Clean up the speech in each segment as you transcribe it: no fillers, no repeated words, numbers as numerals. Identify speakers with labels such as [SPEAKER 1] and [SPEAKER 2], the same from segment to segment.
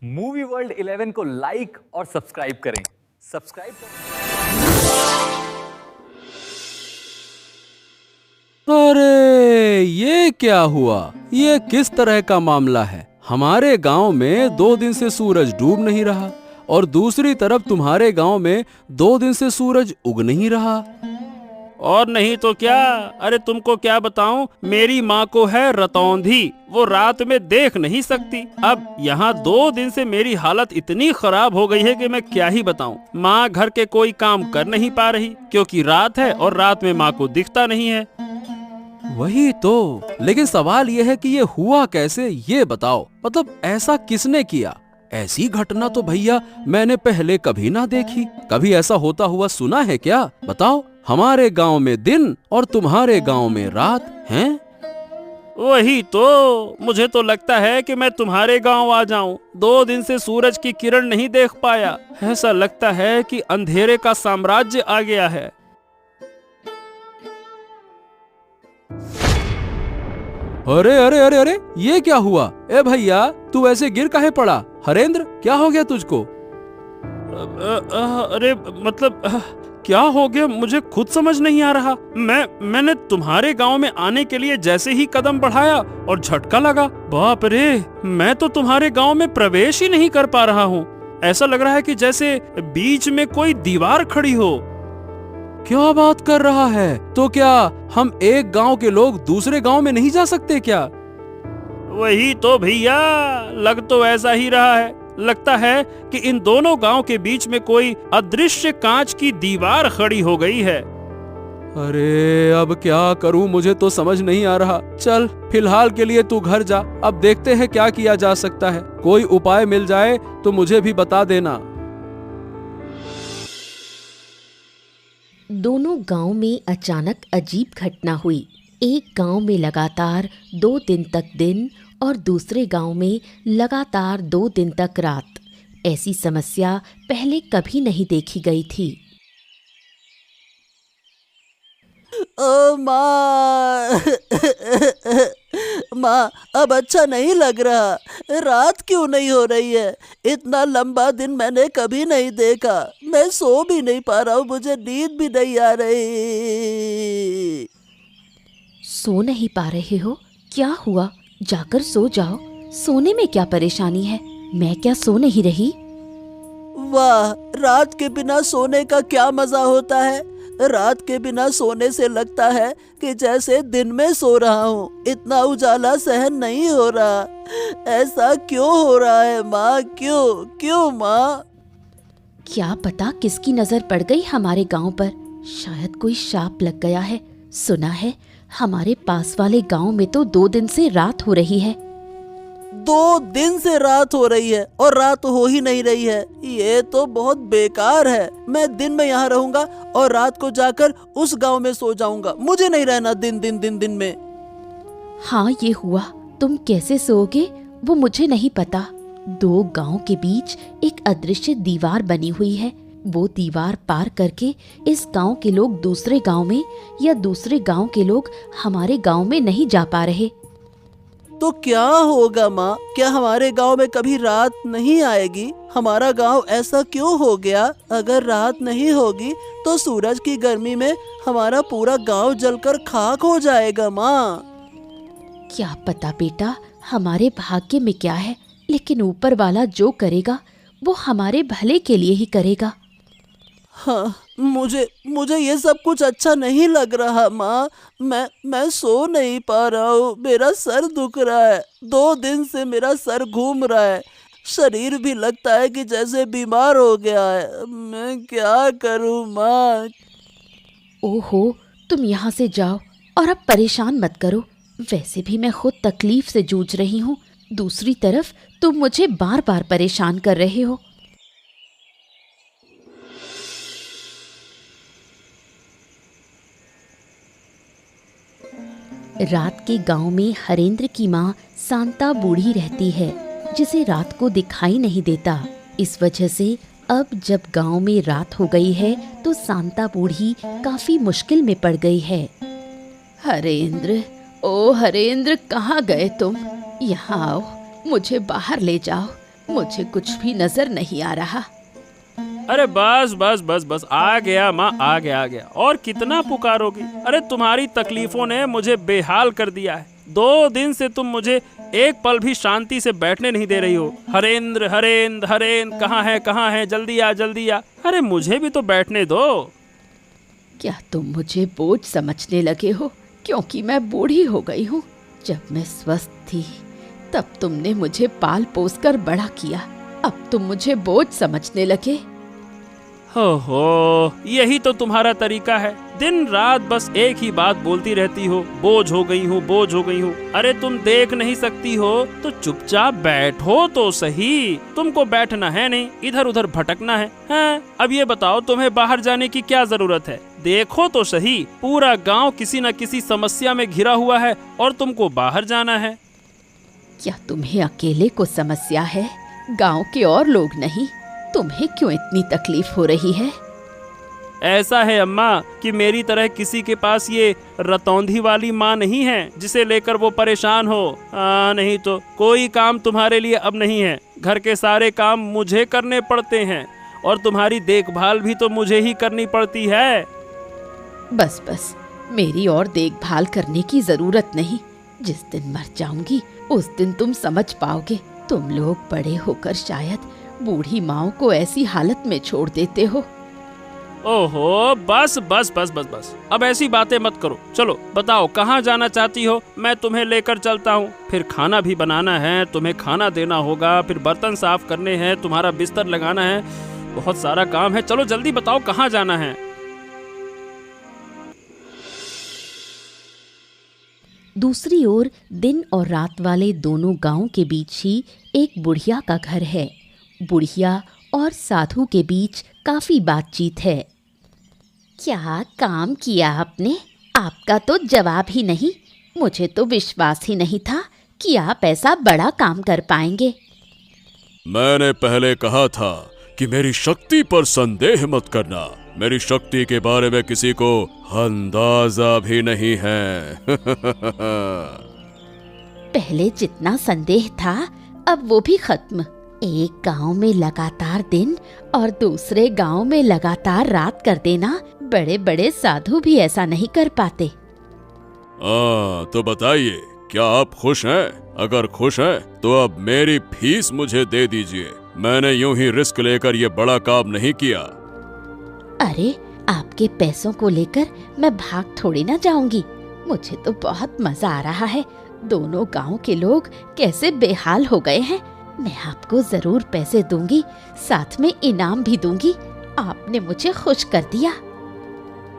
[SPEAKER 1] Movie world 11 को like और subscribe करें। सब्सक्राइब
[SPEAKER 2] अरे ये क्या हुआ? ये किस तरह का मामला है? हमारे गांव में 2 दिन से सूरज डूब नहीं रहा और दूसरी तरफ तुम्हारे गांव में 2 दिन से सूरज उग नहीं रहा। और नहीं तो क्या, अरे तुमको क्या बताऊं, मेरी माँ को है रतौंधी, वो रात में देख नहीं सकती। अब यहाँ 2 दिन से मेरी हालत इतनी खराब हो गई है कि मैं क्या ही बताऊं। माँ घर के कोई काम कर नहीं पा रही क्योंकि रात है और रात में माँ को दिखता नहीं है। वही तो, लेकिन सवाल ये है कि ये हुआ कैसे, ये बताओ। मतलब ऐसा किसने किया? ऐसी घटना तो भैया मैंने पहले कभी ना देखी। कभी ऐसा होता हुआ सुना है क्या? बताओ। हमारे गांव में दिन और तुम्हारे गांव में रात हैं? वही तो, मुझे तो लगता है कि मैं तुम्हारे गांव आ जाऊं। 2 दिन से सूरज की किरण नहीं देख पाया। ऐसा लगता है कि अंधेरे का साम्राज्य आ गया है। अरे अरे अरे अरे, ये क्या हुआ? ए भैया, तू ऐसे गिर काहे पड़ा? हरेंद्र, क्या हो गया तुझको? अरे मतलब क्या हो गया, मुझे खुद समझ नहीं आ रहा। मैंने तुम्हारे गांव में आने के लिए जैसे ही कदम बढ़ाया और झटका लगा। बाप रे, मैं तो तुम्हारे गांव में प्रवेश ही नहीं कर पा रहा हूँ। ऐसा लग रहा है कि जैसे बीच में कोई दीवार खड़ी हो। क्या बात कर रहा है? तो क्या हम एक गांव के लोग दूसरे गांव में नहीं जा सकते क्या? वही तो भैया, लग तो ऐसा ही रहा है। लगता है कि इन दोनों गांव के बीच में कोई अदृश्य कांच की दीवार खड़ी हो गई है। अरे अब क्या करूं, मुझे तो समझ नहीं आ रहा। चल फिलहाल के लिए तू घर जा, अब देखते हैं क्या किया जा सकता है। कोई उपाय मिल जाए तो मुझे भी बता देना।
[SPEAKER 3] दोनों गांव में अचानक अजीब घटना हुई। एक गांव में लगातार 2 दिन तक दिन और दूसरे गांव में लगातार 2 दिन तक रात। ऐसी समस्या पहले कभी नहीं देखी गई थी।
[SPEAKER 4] ओ माँ माँ, अब अच्छा नहीं लग रहा। रात क्यों नहीं हो रही है? इतना लंबा दिन मैंने कभी नहीं देखा। मैं सो भी नहीं पा रहा हूँ, मुझे नींद भी नहीं आ रही।
[SPEAKER 3] सो नहीं पा रहे हो? क्या हुआ? जाकर सो जाओ। सोने में क्या परेशानी है? मैं क्या सो नहीं रही?
[SPEAKER 4] वाह, रात के बिना सोने का क्या मजा होता है। रात के बिना सोने से लगता है कि जैसे दिन में सो रहा हूँ। इतना उजाला सहन नहीं हो रहा। ऐसा क्यों हो रहा है माँ? क्यों क्यों माँ?
[SPEAKER 3] क्या पता किसकी नजर पड़ गई हमारे गांव पर। शायद कोई शाप लग गया है। सुना है हमारे पास वाले गांव में तो 2 दिन से रात हो रही है।
[SPEAKER 4] 2 दिन से रात हो रही है और रात हो ही नहीं रही है। ये तो बहुत बेकार है। मैं दिन में यहाँ रहूंगा और रात को जाकर उस गांव में सो जाऊंगा। मुझे नहीं रहना दिन में।
[SPEAKER 3] हाँ, ये हुआ। तुम कैसे सोओगे वो मुझे नहीं पता। 2 गांव के बीच एक अदृश्य दीवार बनी हुई है। वो दीवार पार करके इस गांव के लोग दूसरे गांव में या दूसरे गांव के लोग हमारे गांव में नहीं जा पा रहे।
[SPEAKER 4] तो क्या होगा माँ? क्या हमारे गांव में कभी रात नहीं आएगी? हमारा गांव ऐसा क्यों हो गया? अगर रात नहीं होगी तो सूरज की गर्मी में हमारा पूरा गांव जलकर खाक हो जाएगा माँ।
[SPEAKER 3] क्या पता बेटा, हमारे भाग्य में क्या है, लेकिन ऊपर वाला जो करेगा वो हमारे भले के लिए ही करेगा।
[SPEAKER 4] हाँ, मुझे ये सब कुछ अच्छा नहीं लग रहा माँ। मैं सो नहीं पा रहा हूँ। मेरा सर दुख रहा है। 2 दिन से मेरा सर घूम रहा है। शरीर भी लगता है कि जैसे बीमार हो गया है। मैं क्या करूँ माँ?
[SPEAKER 3] ओहो, तुम यहाँ से जाओ और अब परेशान मत करो। वैसे भी मैं खुद तकलीफ से जूझ रही हूँ। दूसरी तरफ तुम मुझे बार बार परेशान कर रहे हो। रात के गांव में हरेंद्र की माँ शांता बूढ़ी रहती है, जिसे रात को दिखाई नहीं देता। इस वजह से अब जब गांव में रात हो गई है तो शांता बूढ़ी काफी मुश्किल में पड़ गई है। हरेंद्र, ओ हरेंद्र, कहाँ गए तुम? यहाँ आओ, मुझे बाहर ले जाओ। मुझे कुछ भी नजर नहीं आ रहा।
[SPEAKER 5] अरे बस बस बस बस, आ गया माँ, आ गया। और कितना पुकारोगी? अरे तुम्हारी तकलीफों ने मुझे बेहाल कर दिया है। 2 दिन से तुम मुझे एक पल भी शांति से बैठने नहीं दे रही हो। हरेंद्र हरेंद्र हरेंद्र, कहाँ है, जल्दी आ। अरे मुझे भी तो बैठने दो।
[SPEAKER 3] क्या तुम मुझे बोझ समझने लगे हो क्योंकि मैं बूढ़ी हो गई हूँ? जब मैं स्वस्थ थी तब तुमने मुझे पाल पोस कर बड़ा किया, अब तुम मुझे बोझ समझने लगे।
[SPEAKER 5] हो, यही तो तुम्हारा तरीका है। दिन रात बस एक ही बात बोलती रहती हो, बोझ हो गई हूँ। अरे तुम देख नहीं सकती हो तो चुपचाप बैठो तो सही। तुमको बैठना है नहीं, इधर उधर भटकना है। हाँ, अब ये बताओ तुम्हें बाहर जाने की क्या जरूरत है? देखो तो सही, पूरा गांव किसी न किसी समस्या में घिरा हुआ है और तुमको बाहर जाना है।
[SPEAKER 3] क्या तुम्हें अकेले को समस्या है, गांव के और लोग नहीं? तुम्हें क्यों इतनी तकलीफ हो रही है?
[SPEAKER 5] ऐसा है अम्मा कि मेरी तरह किसी के पास ये रतौंधी वाली माँ नहीं है जिसे लेकर वो परेशान हो। नहीं तो कोई काम तुम्हारे लिए अब नहीं है। घर के सारे काम मुझे करने पड़ते हैं और तुम्हारी देखभाल भी तो मुझे ही करनी पड़ती है।
[SPEAKER 3] बस, मेरी और देखभाल करने की जरूरत नहीं। जिस दिन मर जाऊंगी उस दिन तुम समझ पाओगे। तुम लोग बड़े होकर शायद बूढ़ी माँ को ऐसी हालत में छोड़ देते हो।
[SPEAKER 5] ओहो, बस। अब ऐसी बातें मत करो। चलो बताओ कहाँ जाना चाहती हो, मैं तुम्हें लेकर चलता हूँ। फिर खाना भी बनाना है, तुम्हें खाना देना होगा, फिर बर्तन साफ करने हैं, तुम्हारा बिस्तर लगाना है, बहुत सारा काम है। चलो जल्दी बताओ कहाँ जाना है।
[SPEAKER 3] दूसरी ओर दिन और रात वाले दोनों गांव के बीच ही एक बुढ़िया का घर है। बुढ़िया और साधु के बीच काफी बातचीत है। क्या काम किया आपने? आपका तो जवाब ही नहीं। मुझे तो विश्वास ही नहीं था कि आप ऐसा बड़ा काम कर पाएंगे।
[SPEAKER 2] मैंने पहले कहा था कि मेरी शक्ति पर संदेह मत करना। मेरी शक्ति के बारे में किसी को अंदाजा भी नहीं है।
[SPEAKER 3] पहले जितना संदेह था अब वो भी खत्म। एक गांव में लगातार दिन और दूसरे गांव में लगातार रात कर देना, बड़े बड़े साधु भी ऐसा नहीं कर पाते।
[SPEAKER 2] तो बताइए, क्या आप खुश हैं? अगर खुश हैं तो अब मेरी फीस मुझे दे दीजिए। मैंने यूं ही रिस्क लेकर ये बड़ा काम नहीं किया।
[SPEAKER 3] अरे, आपके पैसों को लेकर मैं भाग थोड़ी ना जाऊंगी। मुझे तो बहुत मजा आ रहा है। दोनों गांव के लोग कैसे बेहाल हो गए हैं। मैं आपको जरूर पैसे दूंगी, साथ में इनाम भी दूंगी। आपने मुझे खुश कर दिया।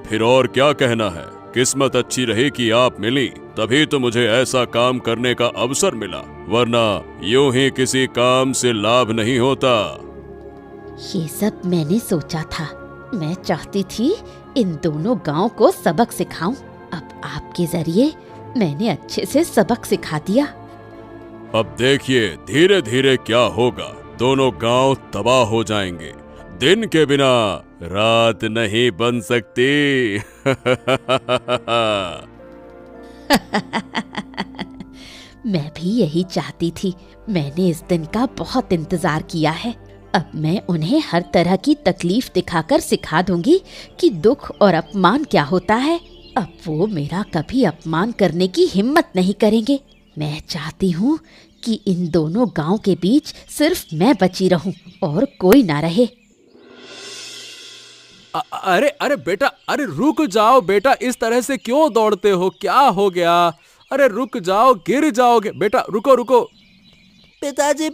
[SPEAKER 2] फिर और क्या कहना है? किस्मत अच्छी रही कि आप मिली, तभी तो मुझे ऐसा काम करने का अवसर मिला, वरना यूं ही किसी काम से लाभ नहीं होता।
[SPEAKER 3] ये सब मैंने सोचा था। मैं चाहती थी इन दोनों गांव को सबक सिखाऊं। अब आपके जरिए मैंने अच्छे से सबक सिखा दिया।
[SPEAKER 2] अब देखिए धीरे धीरे क्या होगा। दोनों गांव तबाह हो जाएंगे। दिन के बिना रात नहीं बन सकती।
[SPEAKER 3] मैं भी यही चाहती थी। मैंने इस दिन का बहुत इंतजार किया है। अब मैं उन्हें हर तरह की तकलीफ दिखाकर सिखा दूंगी कि दुख और अपमान क्या होता है। अब वो मेरा कभी अपमान करने की हिम्मत नहीं करेंगे। मैं चाहती हूँ कि इन दोनों गांव के बीच सिर्फ मैं बची रहूं और कोई ना रहे।
[SPEAKER 2] अरे बेटा, अरे रुक जाओ बेटा, इस तरह से क्यों दौड़ते हो? क्या हो गया? अरे रुक जाओ, गिर जाओगे। बेटा रुको।
[SPEAKER 4] पिताजी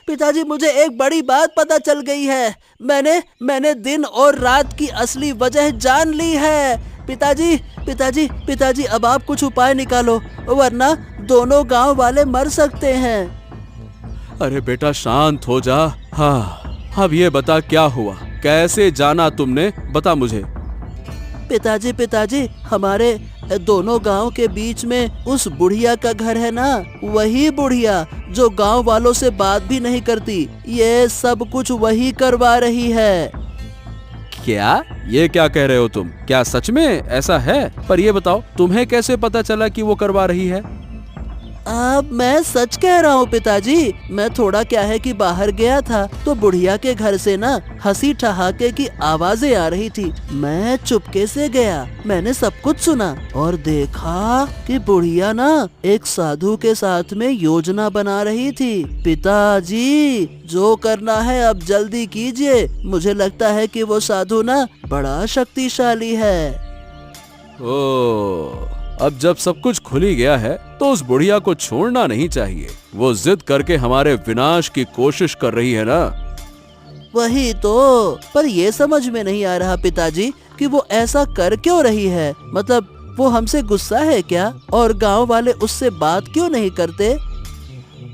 [SPEAKER 4] पिताजी, मुझे एक बड़ी बात पता चल गई है। मैंने दिन और रात की असली वजह जान ली है। पिताजी, अब आप कुछ उपाय निकालो, वरना दोनों गांव वाले मर सकते हैं।
[SPEAKER 2] अरे बेटा शांत हो जा। हाँ, अब ये बता क्या हुआ, कैसे जाना तुमने, बता मुझे।
[SPEAKER 4] पिताजी, हमारे दोनों गांव के बीच में उस बुढ़िया का घर है ना, वही बुढ़िया जो गांव वालों से बात भी नहीं करती। ये सब कुछ वही करवा रही है।
[SPEAKER 2] क्या? ये क्या कह रहे हो तुम? क्या सच में ऐसा है? पर ये बताओ, तुम्हें कैसे पता चला कि वो करवा रही है?
[SPEAKER 4] मैं सच कह रहा हूँ पिताजी। मैं थोड़ा क्या है कि बाहर गया था तो बुढ़िया के घर से ना हंसी ठहाके की आवाजें आ रही थी। मैं चुपके से गया, मैंने सब कुछ सुना और देखा कि बुढ़िया ना एक साधु के साथ में योजना बना रही थी। पिताजी, जो करना है अब जल्दी कीजिए। मुझे लगता है कि वो साधु ना बड़ा शक्तिशाली है।
[SPEAKER 2] ओ, अब जब सब कुछ खुल ही गया है तो उस बुढ़िया को छोड़ना नहीं चाहिए। वो जिद करके हमारे विनाश की कोशिश कर रही है ना।
[SPEAKER 4] वही तो, पर ये समझ में नहीं आ रहा पिताजी कि वो ऐसा कर क्यों रही है। मतलब वो हमसे गुस्सा है क्या? और गांव वाले उससे बात क्यों नहीं करते?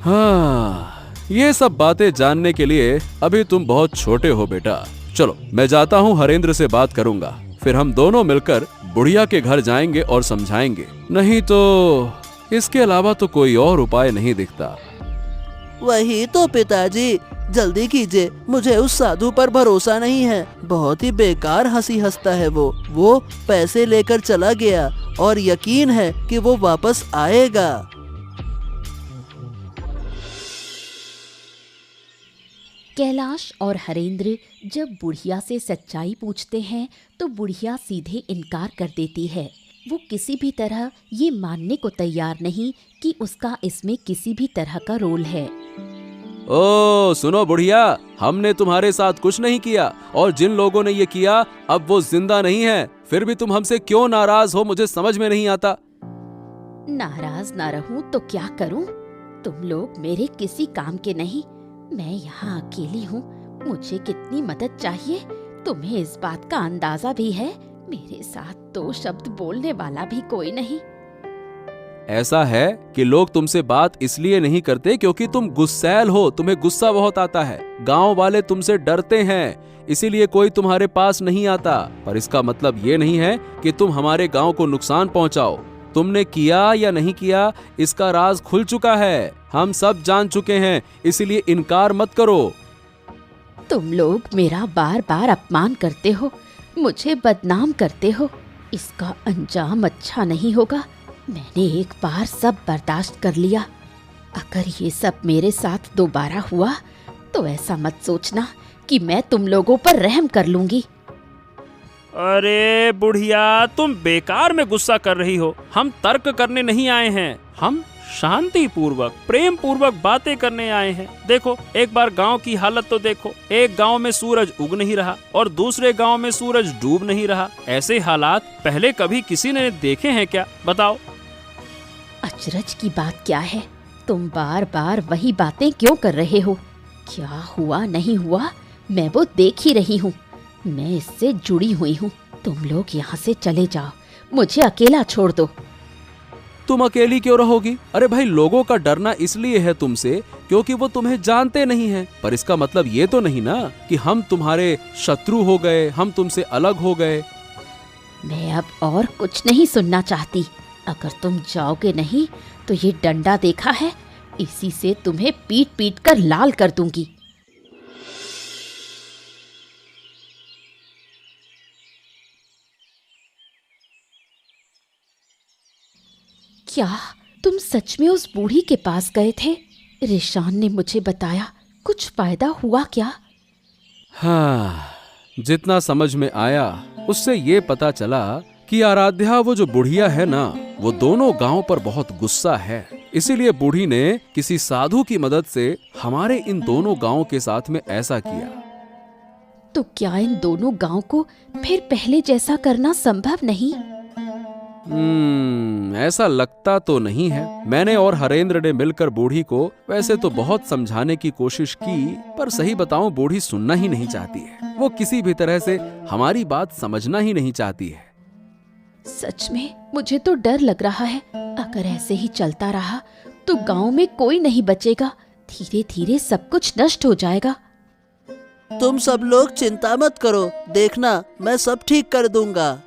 [SPEAKER 2] हाँ, ये सब बातें जानने के लिए अभी तुम बहुत छोटे हो बेटा। चलो मैं जाता हूँ, हरेंद्र से बात करूंगा, फिर हम दोनों मिलकर बुढ़िया के घर जाएंगे और समझाएंगे। नहीं तो इसके अलावा तो कोई और उपाय नहीं दिखता।
[SPEAKER 4] वही तो पिताजी, जल्दी कीजिए। मुझे उस साधु पर भरोसा नहीं है। बहुत ही बेकार हंसी हंसता है वो पैसे लेकर चला गया और यकीन है कि वो वापस आएगा।
[SPEAKER 3] कैलाश और हरेंद्र जब बुढ़िया से सच्चाई पूछते हैं तो बुढ़िया सीधे इनकार कर देती है। वो किसी भी तरह ये मानने को तैयार नहीं कि उसका इसमें किसी भी तरह का रोल है।
[SPEAKER 2] ओ सुनो बुढ़िया, हमने तुम्हारे साथ कुछ नहीं किया और जिन लोगों ने ये किया अब वो जिंदा नहीं है। फिर भी तुम हमसे क्यों नाराज हो, मुझे समझ में नहीं आता।
[SPEAKER 3] नाराज ना रहूं तो क्या करूं? तुम लोग मेरे किसी काम के नहीं। मैं यहाँ अकेली हूँ। मुझे कितनी मदद चाहिए तुम्हें इस बात का अंदाजा भी है। मेरे साथ 2 शब्द बोलने वाला भी कोई नहीं।
[SPEAKER 2] ऐसा है कि लोग तुमसे बात इसलिए नहीं करते क्योंकि तुम गुस्सैल हो, तुम्हें गुस्सा बहुत आता है। गांव वाले तुमसे डरते हैं, इसीलिए कोई तुम्हारे पास नहीं आता। पर इसका मतलब ये नहीं है कि तुम हमारे गांव को नुकसान पहुंचाओ। तुमने किया या नहीं किया इसका राज खुल चुका है, हम सब जान चुके हैं, इसीलिए इनकार मत करो।
[SPEAKER 3] तुम लोग मेरा बार बार अपमान करते हो, मुझे बदनाम करते हो। इसका अंजाम अच्छा नहीं होगा। मैंने एक बार सब बर्दाश्त कर लिया। अगर ये सब मेरे साथ दोबारा हुआ तो ऐसा मत सोचना कि मैं तुम लोगों पर रहम कर लूंगी।
[SPEAKER 5] अरे बुढ़िया, तुम बेकार में गुस्सा कर रही हो। हम तर्क करने नहीं आए हैं, हम शांति पूर्वक प्रेम पूर्वक बातें करने आए हैं। देखो, एक बार गांव की हालत तो देखो। एक गांव में सूरज उग नहीं रहा और दूसरे गांव में सूरज डूब नहीं रहा। ऐसे हालात पहले कभी किसी ने देखे हैं क्या? बताओ।
[SPEAKER 3] अचरज की बात क्या है? तुम बार बार वही बातें क्यों कर रहे हो? क्या हुआ नहीं हुआ मैं वो देख ही रही हूँ। मैं इससे जुड़ी हुई हूँ। तुम लोग यहाँ से चले जाओ, मुझे अकेला छोड़ दो।
[SPEAKER 2] तुम अकेली क्यों रहोगी? अरे भाई, लोगों का डरना इसलिए है तुमसे क्योंकि वो तुम्हें जानते नहीं हैं। पर इसका मतलब ये तो नहीं ना कि हम तुम्हारे शत्रु हो गए, हम तुमसे अलग हो गए।
[SPEAKER 3] मैं अब और कुछ नहीं सुनना चाहती। अगर तुम जाओगे नहीं तो ये डंडा देखा है, इसी से तुम्हें पीट पीट कर लाल कर दूंगी। क्या तुम सच में उस बूढ़ी के पास गए थे? रिशान ने मुझे बताया। कुछ फायदा हुआ क्या?
[SPEAKER 2] हाँ, जितना समझ में आया उससे ये पता चला कि आराध्या, वो जो बुढ़िया है ना, वो दोनों गांव पर बहुत गुस्सा है। इसीलिए बूढ़ी ने किसी साधु की मदद से हमारे इन दोनों गांव के साथ में ऐसा किया।
[SPEAKER 3] तो क्या इन दोनों गांव को फिर पहले जैसा करना संभव नहीं?
[SPEAKER 2] ऐसा लगता तो नहीं है। मैंने और हरेंद्र ने मिलकर बूढ़ी को वैसे तो बहुत समझाने की कोशिश की, पर सही बताऊं बूढ़ी सुनना ही नहीं चाहती है। वो किसी भी तरह से हमारी बात समझना ही नहीं चाहती है।
[SPEAKER 3] सच में मुझे तो डर लग रहा है। अगर ऐसे ही चलता रहा तो गांव में कोई नहीं बचेगा। धीरे धीरे सब कुछ नष्ट हो जाएगा।
[SPEAKER 4] तुम सब लोग चिंता मत करो, देखना मैं सब ठीक कर दूंगा।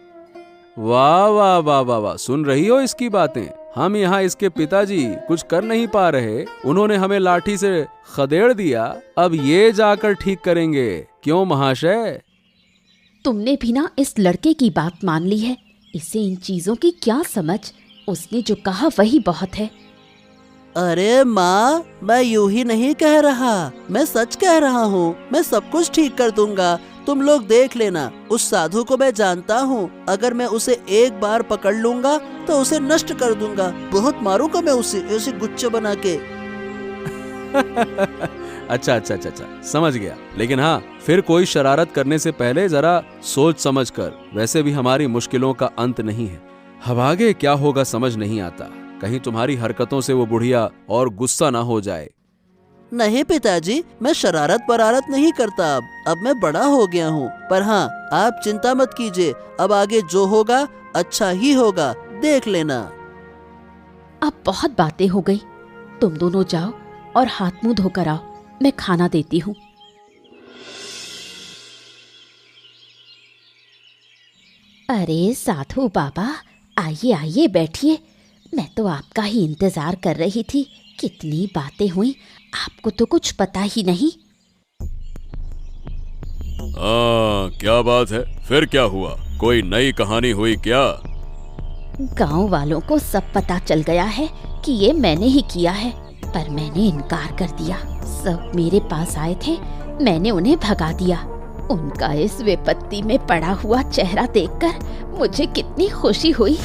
[SPEAKER 2] वाह वाह वाह वाह वाह, सुन रही हो इसकी बातें? हम यहाँ इसके पिताजी कुछ कर नहीं पा रहे, उन्होंने हमें लाठी से खदेड़ दिया, अब ये जाकर ठीक करेंगे। क्यों महाशय?
[SPEAKER 3] तुमने भी ना इस लड़के की बात मान ली है। इसे इन चीजों की क्या समझ? उसने जो कहा वही बहुत है।
[SPEAKER 4] अरे माँ, मैं यूं ही नहीं कह रहा, मैं सच कह रहा हूँ। मैं सब कुछ ठीक कर दूंगा, तुम लोग देख लेना। उस साधु को मैं जानता हूँ, अगर मैं उसे एक बार पकड़ लूंगा तो उसे नष्ट कर दूंगा। बहुत मारूंगा मैं उसे गुच्छे बना के।
[SPEAKER 2] अच्छा, समझ गया। लेकिन हाँ, फिर कोई शरारत करने से पहले जरा सोच समझ कर। वैसे भी हमारी मुश्किलों का अंत नहीं है। अब आगे क्या होगा समझ नहीं आता। कहीं तुम्हारी हरकतों से वो बुढ़िया और गुस्सा ना हो जाए।
[SPEAKER 4] नहीं पिताजी, मैं शरारत परारत नहीं करता। अब मैं बड़ा हो गया हूँ। पर हाँ, आप चिंता मत कीजिए, अब आगे जो होगा अच्छा ही होगा, देख लेना।
[SPEAKER 3] अब बहुत बातें हो गई, तुम दोनों जाओ और हाथ मुंह धोकर आओ, मैं खाना देती हूँ। अरे साधु बाबा, आइए आइए बैठिए। मैं तो आपका ही इंतजार कर रही थी। कितनी बातें हुई, आपको तो कुछ पता ही नहीं।
[SPEAKER 2] क्या बात है? फिर क्या हुआ? कोई नई कहानी हुई क्या?
[SPEAKER 3] गांव वालों को सब पता चल गया है कि ये मैंने ही किया है, पर मैंने इनकार कर दिया। सब मेरे पास आए थे, मैंने उन्हें भगा दिया। उनका इस विपत्ति में पड़ा हुआ चेहरा देखकर मुझे कितनी खुशी हुई।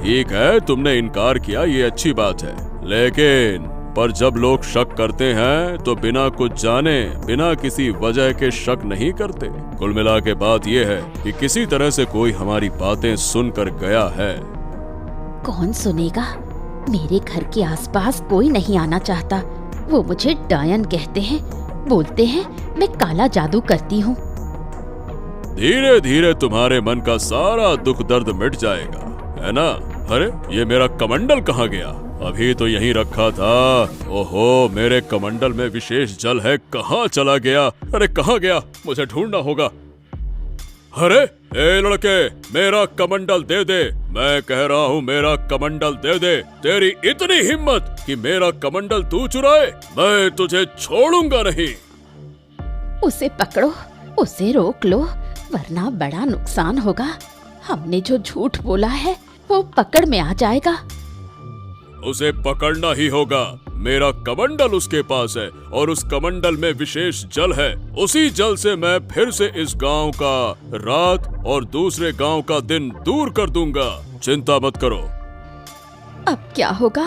[SPEAKER 2] ठीक है, तुमने इनकार किया, ये अच्छी बात है। लेकिन पर जब लोग शक करते हैं तो बिना कुछ जाने, बिना किसी वजह के शक नहीं करते। कुल मिला के बात यह है कि किसी तरह से कोई हमारी बातें सुनकर गया है।
[SPEAKER 3] कौन सुनेगा? मेरे घर के आसपास कोई नहीं आना चाहता। वो मुझे डायन कहते हैं, बोलते हैं मैं काला जादू करती हूँ।
[SPEAKER 2] धीरे धीरे तुम्हारे मन का सारा दुख दर्द मिट जाएगा, है ना? अरे ये मेरा कमंडल कहाँ गया? अभी तो यहीं रखा था। ओहो, मेरे कमंडल में विशेष जल है, कहाँ चला गया? अरे कहाँ गया? मुझे ढूंढना होगा। अरे ए लड़के, मेरा कमंडल दे दे। मैं कह रहा हूँ मेरा कमंडल दे दे। तेरी इतनी हिम्मत कि मेरा कमंडल तू चुराए? मैं तुझे छोड़ूंगा नहीं।
[SPEAKER 3] उसे पकड़ो, उसे रोक लो, वरना बड़ा नुकसान होगा। हमने जो झूठ बोला है वो पकड़ में आ जाएगा।
[SPEAKER 2] उसे पकड़ना ही होगा। मेरा कमंडल उसके पास है और उस कमंडल में विशेष जल है। उसी जल से मैं फिर से इस गांव का रात और दूसरे गांव का दिन दूर कर दूंगा। चिंता मत करो।
[SPEAKER 3] अब क्या होगा?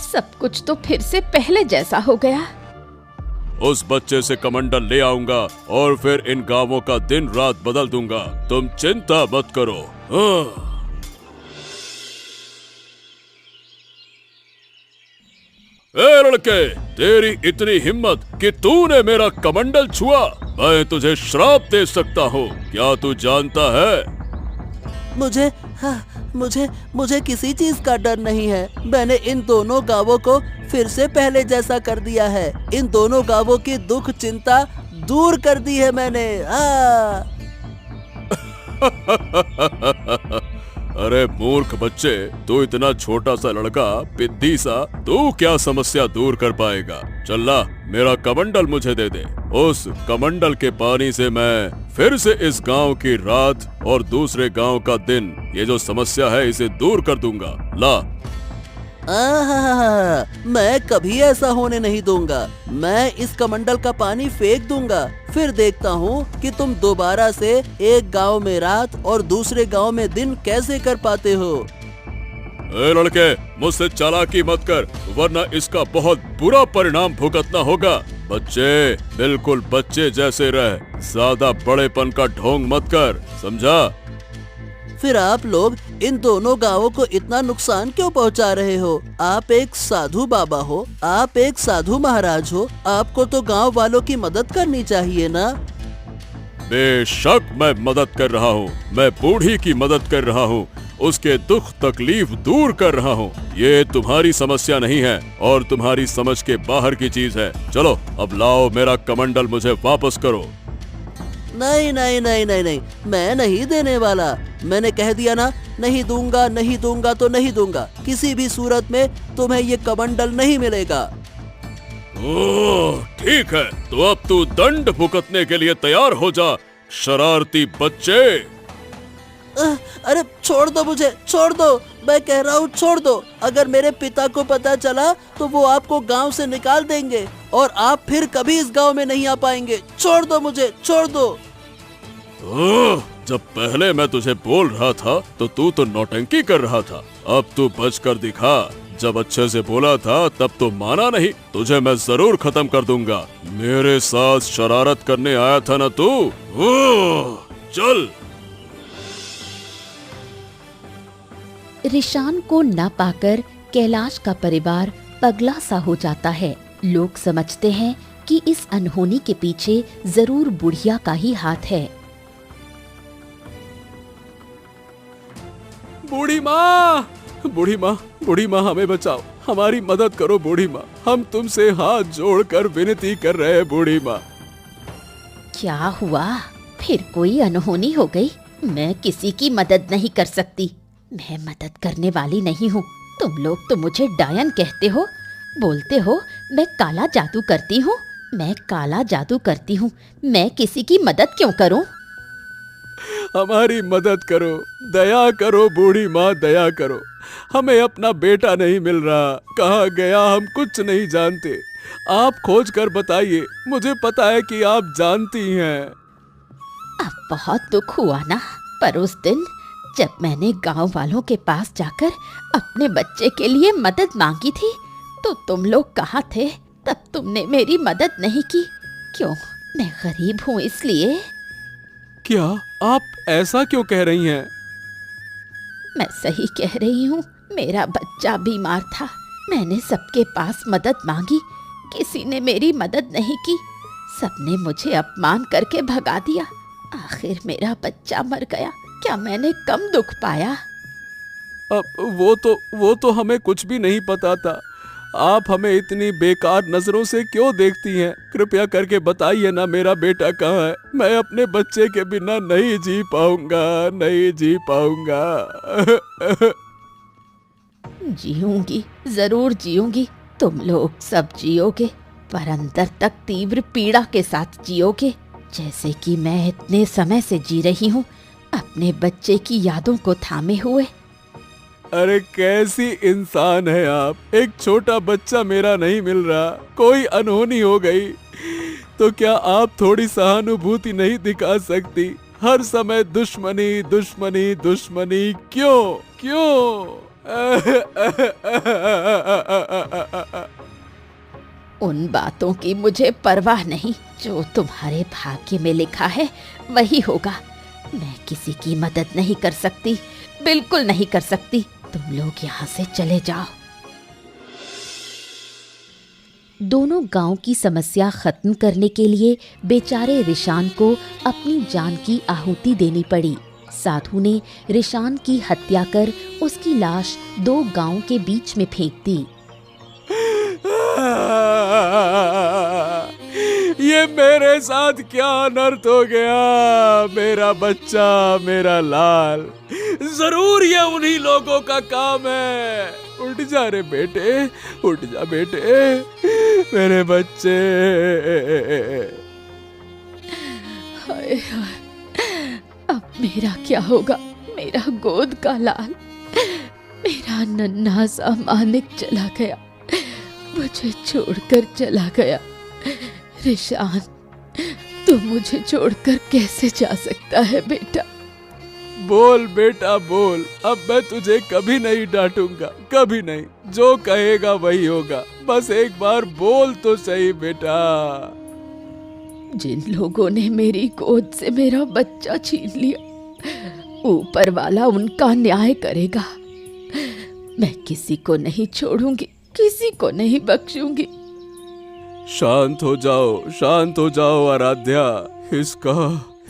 [SPEAKER 3] सब कुछ तो फिर से पहले जैसा हो गया।
[SPEAKER 2] उस बच्चे से कमंडल ले आऊंगा और फिर इन गांवों का दिन रात बदल दूंगा। तुम चिंता मत करो। ए लड़के, तेरी इतनी हिम्मत कि तूने मेरा कमंडल छुआ, मैं तुझे श्राप दे सकता हूँ। क्या तू जानता है?
[SPEAKER 4] मुझे किसी चीज का डर नहीं है। मैंने इन दोनों गांवों को फिर से पहले जैसा कर दिया है। इन दोनों गांवों की दुख चिंता दूर कर दी है मैंने।
[SPEAKER 2] अरे मूर्ख बच्चे, तू इतना छोटा सा लड़का, पिद्दी सा, तू क्या समस्या दूर कर पाएगा? चल ला, मेरा कमंडल मुझे दे दे। उस कमंडल के पानी से मैं फिर से इस गांव की रात और दूसरे गांव का दिन, ये जो समस्या है, इसे दूर कर दूंगा। ला।
[SPEAKER 4] मैं कभी ऐसा होने नहीं दूंगा। मैं इस कमंडल का पानी फेंक दूंगा, फिर देखता हूँ कि तुम दोबारा से एक गांव में रात और दूसरे गांव में दिन कैसे कर पाते हो।
[SPEAKER 2] ए लड़के, मुझसे चालाकी मत कर, वरना इसका बहुत बुरा परिणाम भुगतना होगा। बच्चे, बिल्कुल बच्चे जैसे रह, ज्यादा बड़ेपन का ढोंग मत कर, समझा?
[SPEAKER 4] फिर आप लोग इन दोनों गांवों को इतना नुकसान क्यों पहुंचा रहे हो? आप एक साधु बाबा हो, आप एक साधु महाराज हो, आपको तो गांव वालों की मदद करनी चाहिए ना?
[SPEAKER 2] बेशक मैं मदद कर रहा हूँ। मैं बूढ़ी की मदद कर रहा हूँ, उसके दुख तकलीफ दूर कर रहा हूँ। ये तुम्हारी समस्या नहीं है और तुम्हारी समझ के बाहर की चीज है। चलो अब लाओ, मेरा कमंडल मुझे वापस करो।
[SPEAKER 4] नहीं नहीं नहीं नहीं नहीं, मैं नहीं देने वाला। मैंने कह दिया ना, नहीं दूंगा, नहीं दूंगा तो नहीं दूंगा। किसी भी सूरत में तुम्हें ये कमंडल नहीं मिलेगा।
[SPEAKER 2] ओह, ठीक है, तो अब तू दंड भुगतने के लिए तैयार हो जा, शरारती बच्चे।
[SPEAKER 4] अरे छोड़ दो मुझे, छोड़ दो, मैं कह रहा हूँ छोड़ दो। अगर मेरे पिता को पता चला तो वो आपको गांव से निकाल देंगे और आप फिर कभी इस गांव में नहीं आ पाएंगे। छोड़ दो मुझे, छोड़ दो।
[SPEAKER 2] जब पहले मैं तुझे बोल रहा था तो तू तो नौटंकी कर रहा था, अब तू बच कर दिखा। जब अच्छे से बोला था तब तो माना नहीं, तुझे मैं जरूर खत्म कर दूंगा। मेरे साथ शरारत करने आया था ना तू? चल।
[SPEAKER 3] रिशान को न पाकर कैलाश का परिवार पगला सा हो जाता है। लोग समझते हैं कि इस अनहोनी के पीछे जरूर बुढ़िया का ही हाथ है।
[SPEAKER 2] बूढ़ी माँ, बूढ़ी माँ, बूढ़ी माँ, हमें बचाओ, हमारी मदद करो बूढ़ी माँ, हम तुमसे हाथ जोड़कर विनती कर रहे हैं बूढ़ी माँ।
[SPEAKER 3] क्या हुआ? फिर कोई अनहोनी हो गई? मैं किसी की मदद नहीं कर सकती, मैं मदद करने वाली नहीं हूँ। तुम लोग तो मुझे डायन कहते हो, बोलते हो मैं काला जादू करती हूँ। मैं काला जादू करती हूँ, मैं किसी की मदद क्यों करूँ?
[SPEAKER 2] हमारी मदद करो, दया करो बूढ़ी माँ, दया करो। हमें अपना बेटा नहीं मिल रहा, कहाँ गया हम कुछ नहीं जानते। आप खोज कर बताइए, मुझे पता है कि आप जानती हैं।
[SPEAKER 3] अब बहुत दुख हुआ ना, पर उस दिन जब मैंने गांव वालों के पास जाकर अपने बच्चे के लिए मदद मांगी थी तो तुम लोग कहाँ थे? तब तुमने मेरी मदद नहीं की। क्यों? मैं गरीब हूँ इसलिए?
[SPEAKER 2] क्या आप ऐसा क्यों कह रही हैं?
[SPEAKER 3] मैं सही कह रही हूँ, मेरा बच्चा बीमार था, मैंने सबके पास मदद मांगी, किसी ने मेरी मदद नहीं की, सबने मुझे अपमान करके भगा दिया। आखिर मेरा बच्चा मर गया, क्या मैंने कम दुख पाया?
[SPEAKER 2] अब वो तो हमें कुछ भी नहीं पता था। आप हमें इतनी बेकार नजरों से क्यों देखती हैं? कृपया करके बताइए ना, मेरा बेटा कहाँ है? मैं अपने बच्चे के बिना नहीं जी पाऊंगा, नहीं जी पाऊंगा।
[SPEAKER 3] जीऊंगी, जरूर जीऊंगी। तुम लोग सब जियोगे, पर अंदर तक तीव्र पीड़ा के साथ जियोगे, जैसे कि मैं इतने समय से जी रही हूँ, अपने बच्चे की यादों को थामे हुए।
[SPEAKER 2] अरे कैसी इंसान है आप! एक छोटा बच्चा मेरा नहीं मिल रहा, कोई अनहोनी हो गई तो क्या आप थोड़ी सहानुभूति नहीं दिखा सकती? हर समय दुश्मनी दुश्मनी दुश्मनी, क्यों क्यों?
[SPEAKER 3] उन बातों की मुझे परवाह नहीं, जो तुम्हारे भाग्य में लिखा है वही होगा। मैं किसी की मदद नहीं कर सकती, बिल्कुल नहीं कर सकती। तुम लोग यहाँ से चले जाओ। दोनों गांव की समस्या खत्म करने के लिए बेचारे रिशान को अपनी जान की आहुति देनी पड़ी। साधु ने रिशान की हत्या कर उसकी लाश 2 गांव के बीच में फेंक दी।
[SPEAKER 2] ये मेरे साथ क्या अनर्थ हो गया? मेरा बच्चा, मेरा लाल, जरूर ये उन्हीं लोगों का काम है। उठ जा रे बेटे, उठ जा बेटे, मेरे बच्चे।
[SPEAKER 3] हाय हाय, अब मेरा क्या होगा? मेरा गोद का लाल, मेरा नन्हा सा मानिक चला गया, मुझे छोड़कर चला गया। रिशान, तू मुझे छोड़कर कैसे जा सकता है बेटा?
[SPEAKER 2] बोल बेटा बोल, अब मैं तुझे कभी नहीं डांटूंगा, कभी नहीं। जो कहेगा वही होगा, बस एक बार बोल तो सही बेटा।
[SPEAKER 3] जिन लोगों ने मेरी गोद से मेरा बच्चा छीन लिया, ऊपर वाला उनका न्याय करेगा। मैं किसी को नहीं छोड़ूंगी, किसी को नहीं बख्शूंगी।
[SPEAKER 2] शांत हो जाओ, शांत हो जाओ आराध्या।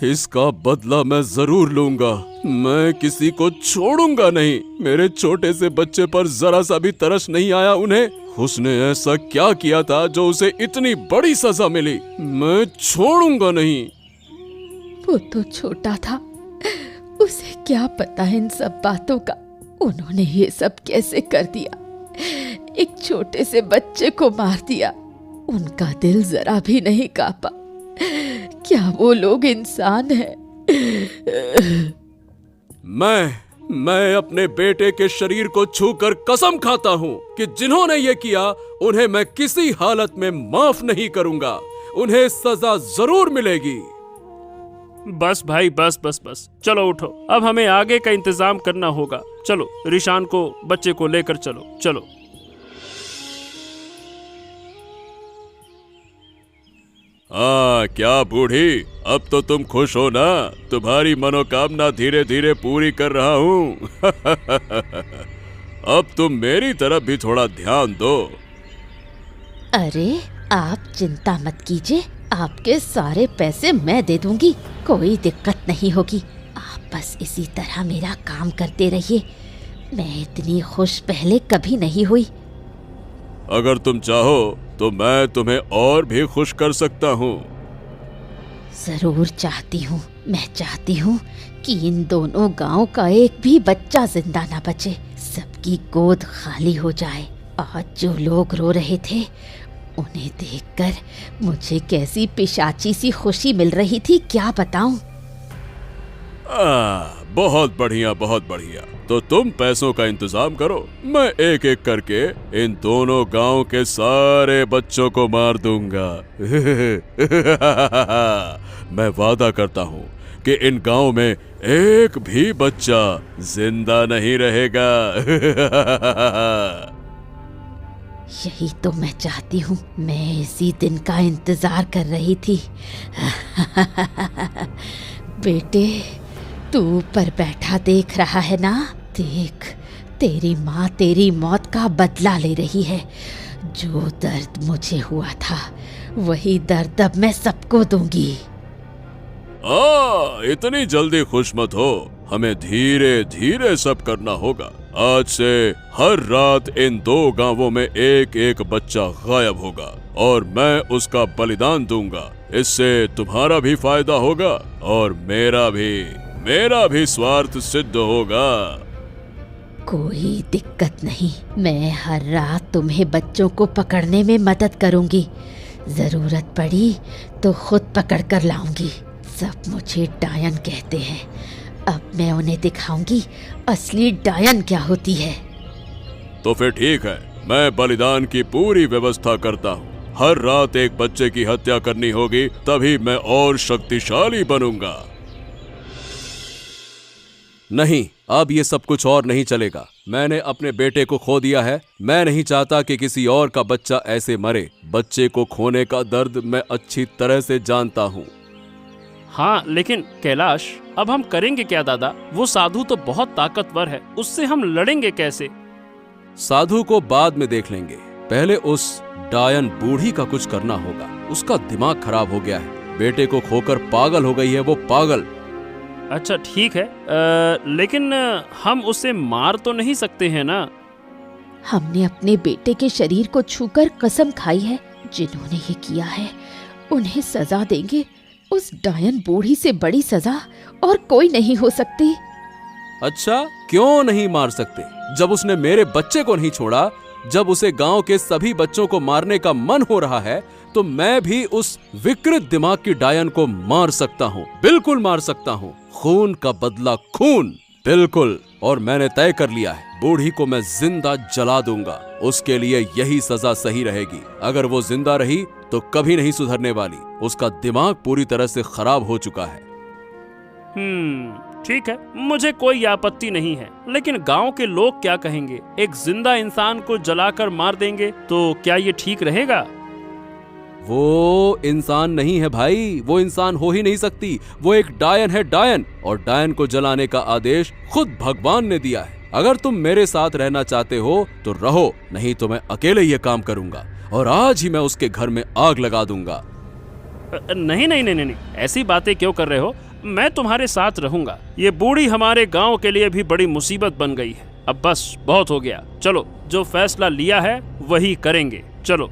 [SPEAKER 2] इसका बदला मैं जरूर लूंगा। मैं किसी को छोड़ूंगा नहीं। मेरे छोटे से बच्चे पर जरा सा भी तरस नहीं आया उन्हें। उसने ऐसा क्या किया था जो उसे इतनी बड़ी सजा मिली? मैं छोड़ूंगा नहीं।
[SPEAKER 3] वो तो छोटा था, उसे क्या पता इन सब बातों का। उन्होंने ये सब कैसे कर दिया? एक छोटे से बच्चे को मार दिया। उनका दिल जरा भी नहीं कांपा। क्या वो लोग इंसान हैं?
[SPEAKER 2] मैं अपने बेटे के शरीर को छूकर कसम खाता हूँ कि जिन्होंने ये किया उन्हें मैं किसी हालत में माफ नहीं करूंगा। उन्हें सजा जरूर मिलेगी।
[SPEAKER 5] बस भाई, बस बस बस, चलो उठो, अब हमें आगे का इंतजाम करना होगा। चलो रिशान को, बच्चे को लेकर चलो, चलो।
[SPEAKER 2] हाँ क्या बूढ़ी, अब तो तुम खुश हो ना? तुम्हारी मनोकामना धीरे धीरे पूरी कर रहा हूँ। अब तुम मेरी तरफ भी थोड़ा ध्यान दो।
[SPEAKER 3] अरे आप चिंता मत कीजिए, आपके सारे पैसे मैं दे दूंगी, कोई दिक्कत नहीं होगी। आप बस इसी तरह मेरा काम करते रहिए। मैं इतनी खुश पहले कभी नहीं हुई।
[SPEAKER 2] अगर तुम चाहो तो मैं तुम्हें और भी खुश कर सकता हूँ।
[SPEAKER 3] जरूर चाहती हूँ। मैं चाहती हूँ कि इन दोनों गांव का एक भी बच्चा जिंदा ना बचे, सबकी गोद खाली हो जाए। आज जो लोग रो रहे थे उन्हें देखकर मुझे कैसी पिशाची सी खुशी मिल रही थी, क्या बताऊं।
[SPEAKER 2] बहुत बढ़िया, बहुत बढ़िया। तो तुम पैसों का इंतजाम करो, मैं एक एक करके इन दोनों गांव के सारे बच्चों को मार दूंगा। मैं वादा करता हूँ कि इन गांव में एक भी बच्चा जिंदा नहीं रहेगा।
[SPEAKER 3] यही तो मैं चाहती हूँ, मैं इसी दिन का इंतजार कर रही थी। बेटे, तू ऊपर बैठा देख रहा है ना? देख, तेरी माँ तेरी मौत का बदला ले रही है। जो दर्द मुझे हुआ था वही दर्द अब मैं सबको दूंगी।
[SPEAKER 2] इतनी जल्दी खुश मत हो, हमें धीरे धीरे सब करना होगा। आज से हर रात इन दो गांवों में एक एक बच्चा गायब होगा और मैं उसका बलिदान दूंगा। इससे तुम्हारा भी फायदा होगा और मेरा भी स्वार्थ सिद्ध होगा।
[SPEAKER 3] कोई दिक्कत नहीं, मैं हर रात तुम्हें बच्चों को पकड़ने में मदद करूंगी। जरूरत पड़ी तो खुद पकड़ कर लाऊंगी। सब मुझे डायन कहते हैं, अब मैं उन्हें दिखाऊंगी असली डायन क्या होती है।
[SPEAKER 2] तो फिर ठीक है, मैं बलिदान की पूरी व्यवस्था करता हूँ। हर रात एक बच्चे की हत्या करनी होगी, तभी मैं और शक्तिशाली बनूंगा। नहीं, अब ये सब कुछ और नहीं चलेगा। मैंने अपने बेटे को खो दिया है, मैं नहीं चाहता कि किसी और का बच्चा ऐसे मरे। बच्चे को खोने का दर्द मैं अच्छी तरह से जानता हूँ।
[SPEAKER 5] हाँ, लेकिन कैलाश, अब हम करेंगे क्या दादा? वो साधु तो बहुत ताकतवर है, उससे हम लड़ेंगे कैसे?
[SPEAKER 2] साधु को बाद में देख लेंगे, पहले उस डायन बूढ़ी का कुछ करना होगा। उसका दिमाग खराब हो गया है, बेटे को खोकर पागल हो गई है वो पागल।
[SPEAKER 5] अच्छा ठीक है, लेकिन हम उसे मार तो नहीं सकते हैं ना?
[SPEAKER 3] हमने अपने बेटे के शरीर को छूकर कसम खाई है, जिन्होंने ये किया है उन्हें सजा देंगे। उस डायन बूढ़ी से बड़ी सजा और कोई नहीं हो सकती।
[SPEAKER 2] अच्छा, क्यों नहीं मार सकते? जब उसने मेरे बच्चे को नहीं छोड़ा, जब उसे गांव के सभी बच्चों को मारने का मन हो रहा है, तो मैं भी उस विकृत दिमाग की डायन को मार सकता हूँ। बिल्कुल मार सकता हूँ। खून का बदला खून, बिल्कुल। और मैंने तय कर लिया है, बूढ़ी को मैं जिंदा जला दूंगा। उसके लिए यही सजा सही रहेगी। अगर वो जिंदा रही तो कभी नहीं सुधरने वाली। उसका दिमाग पूरी तरह से खराब हो चुका है।
[SPEAKER 5] ठीक है, मुझे कोई आपत्ति नहीं है, लेकिन गांव के लोग क्या कहेंगे? एक जिंदा इंसान को जलाकर मार देंगे तो क्या ये ठीक रहेगा?
[SPEAKER 2] वो इंसान नहीं है भाई, वो इंसान हो ही नहीं सकती। वो एक डायन है, डायन। और डायन को जलाने का आदेश खुद भगवान ने दिया है। अगर तुम मेरे साथ रहना चाहते हो तो रहो, नहीं तो मैं अकेले ये काम करूंगा और आज ही मैं उसके घर में आग लगा दूंगा।
[SPEAKER 5] नहीं नहीं नहीं नहीं, ऐसी बातें क्यों कर रहे हो? मैं तुम्हारे साथ रहूंगा। ये बूढ़ी हमारे गांव के लिए भी बड़ी मुसीबत बन गई है। अब बस बहुत हो गया, चलो जो फैसला लिया है वही करेंगे, चलो।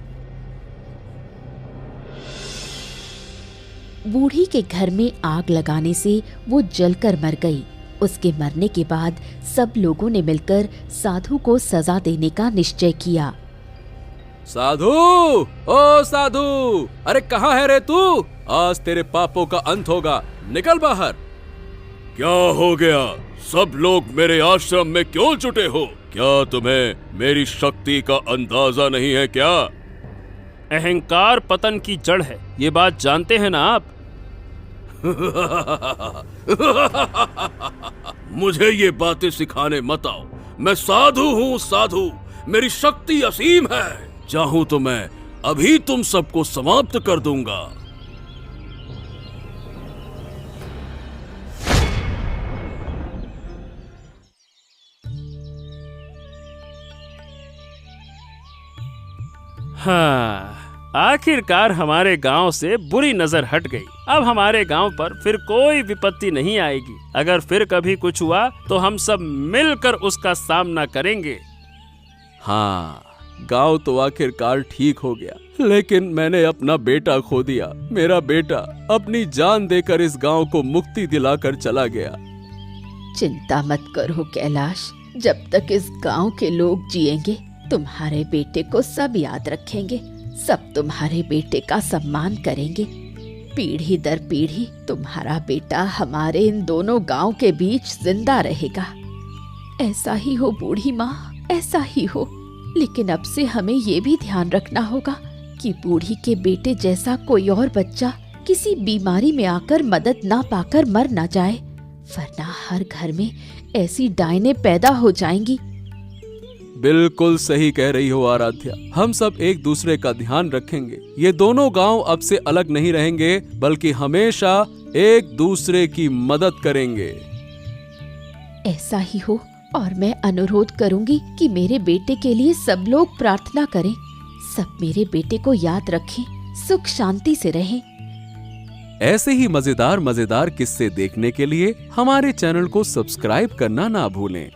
[SPEAKER 3] बूढ़ी के घर में आग लगाने से वो जलकर मर गई। उसके मरने के बाद सब लोगों ने मिलकर साधु को सजा देने का निश्चय किया।
[SPEAKER 2] साधु, ओ साधु, अरे कहाँ है रे तू? आज तेरे पापों का अंत होगा, निकल बाहर।
[SPEAKER 6] क्या हो गया? सब लोग मेरे आश्रम में क्यों जुटे हो? क्या तुम्हें मेरी शक्ति का अंदाजा नहीं है क्या?
[SPEAKER 5] अहंकार पतन की जड़ है, ये बात जानते हैं ना आप?
[SPEAKER 6] मुझे ये बातें सिखाने मत आओ। मैं साधु हूँ, साधु। मेरी शक्ति असीम है। चाहूं तो मैं अभी तुम सबको समाप्त कर दूंगा।
[SPEAKER 5] हाँ, आखिरकार हमारे गांव से बुरी नजर हट गई। अब हमारे गांव पर फिर कोई विपत्ति नहीं आएगी। अगर फिर कभी कुछ हुआ तो हम सब मिलकर उसका सामना करेंगे।
[SPEAKER 2] हाँ, गांव तो आखिरकार ठीक हो गया, लेकिन मैंने अपना बेटा खो दिया। मेरा बेटा अपनी जान देकर इस गांव को मुक्ति दिलाकर चला गया।
[SPEAKER 3] चिंता मत करो कैलाश, जब तक इस गांव के लोग जिएंगे तुम्हारे बेटे को सब याद रखेंगे। सब तुम्हारे बेटे का सम्मान करेंगे। पीढ़ी दर पीढ़ी तुम्हारा बेटा हमारे इन दोनों गांव के बीच जिंदा रहेगा। ऐसा ही हो बूढ़ी माँ, ऐसा ही हो। लेकिन अब से हमें ये भी ध्यान रखना होगा कि बूढ़ी के बेटे जैसा कोई और बच्चा किसी बीमारी में आकर मदद ना पाकर मर ना जाए, वरना हर घर में ऐसी डायनें पैदा हो जाएंगी।
[SPEAKER 2] बिल्कुल सही कह रही हो आराध्या। हम सब एक दूसरे का ध्यान रखेंगे। ये दोनों गांव अब से अलग नहीं रहेंगे, बल्कि हमेशा एक दूसरे की मदद करेंगे।
[SPEAKER 3] ऐसा ही हो। और मैं अनुरोध करूंगी कि मेरे बेटे के लिए सब लोग प्रार्थना करें। सब मेरे बेटे को याद रखें, सुख शांति से रहें।
[SPEAKER 2] ऐसे ही मजेदार मजेदार किस्से देखने के लिए हमारे चैनल को सब्सक्राइब करना ना भूलें।